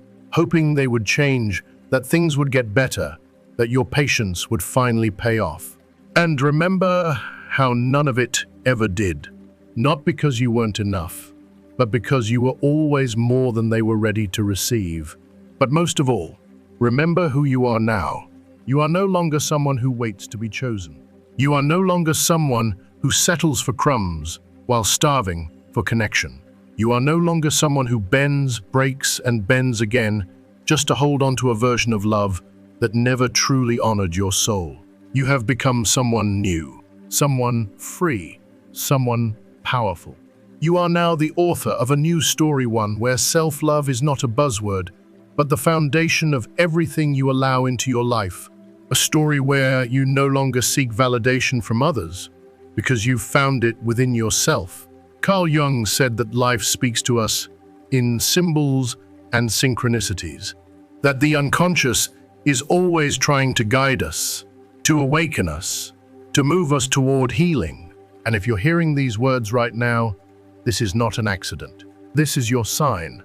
they would change, that things would get better, that your patience would finally pay off. And remember how none of it ever did. Not because you weren't enough, but because you were always more than they were ready to receive. But most of all, remember who you are now. You are no longer someone who waits to be chosen. You are no longer someone who settles for crumbs while starving for connection. You are no longer someone who bends, breaks, and bends again just to hold on to a version of love that never truly honored your soul. You have become someone new, someone free, someone powerful. You are now the author of a new story, one where self-love is not a buzzword, but the foundation of everything you allow into your life. A story where you no longer seek validation from others, because you've found it within yourself. Carl Jung said that life speaks to us in symbols and synchronicities, that the unconscious is always trying to guide us, to awaken us, to move us toward healing. And if you're hearing these words right now, this is not an accident. This is your sign.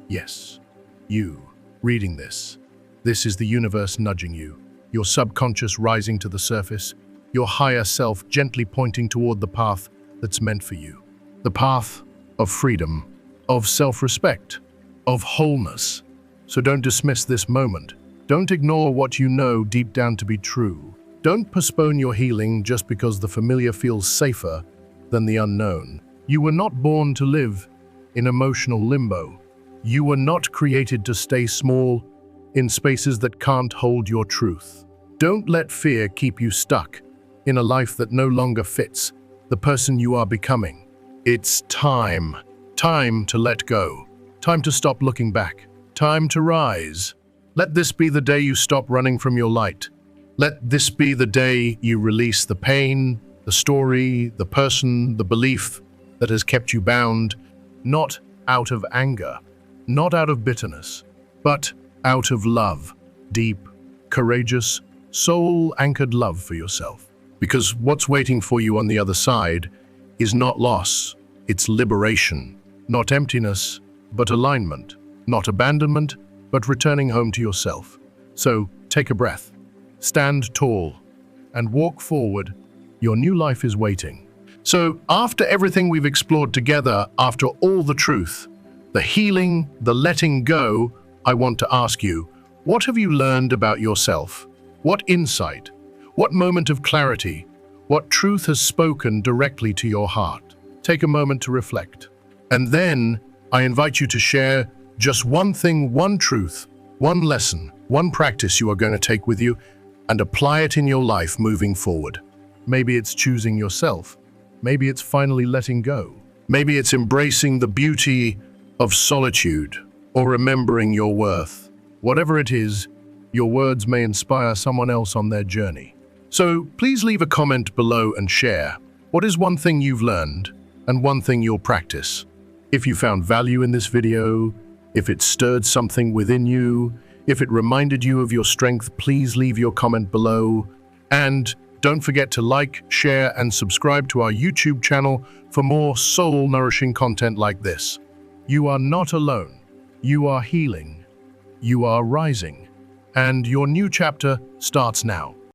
Yes, you reading this. This is the universe nudging you, your subconscious rising to the surface, your higher self gently pointing toward the path that's meant for you. The path of freedom, of self-respect, of wholeness. So don't dismiss this moment. Don't ignore what you know deep down to be true. Don't postpone your healing just because the familiar feels safer than the unknown. You were not born to live in emotional limbo. You were not created to stay small in spaces that can't hold your truth. Don't let fear keep you stuck in a life that no longer fits the person you are becoming. It's time. Time to let go. Time to stop looking back. Time to rise. Let this be the day you stop running from your light. Let this be the day you release the pain, the story, the person, the belief that has kept you bound, not out of anger, not out of bitterness, but out of love, deep, courageous, soul-anchored love for yourself. Because what's waiting for you on the other side is not loss, it's liberation, not emptiness, but alignment, not abandonment, but returning home to yourself. So take a breath, stand tall, and walk forward. Your new life is waiting. So after everything we've explored together, after all the truth, the healing, the letting go, I want to ask you, what have you learned about yourself? What insight? What moment of clarity? What truth has spoken directly to your heart? Take a moment to reflect. And then I invite you to share just one thing, one truth, one lesson, one practice you are going to take with you and apply it in your life moving forward. Maybe it's choosing yourself. Maybe it's finally letting go. Maybe it's embracing the beauty of solitude or remembering your worth. Whatever it is, your words may inspire someone else on their journey. So please leave a comment below and share. What is one thing you've learned and one thing you'll practice? If you found value in this video, if it stirred something within you, if it reminded you of your strength, please leave your comment below. And don't forget to like, share, and subscribe to our YouTube channel for more soul-nourishing content like this. You are not alone. You are healing. You are rising. And your new chapter starts now.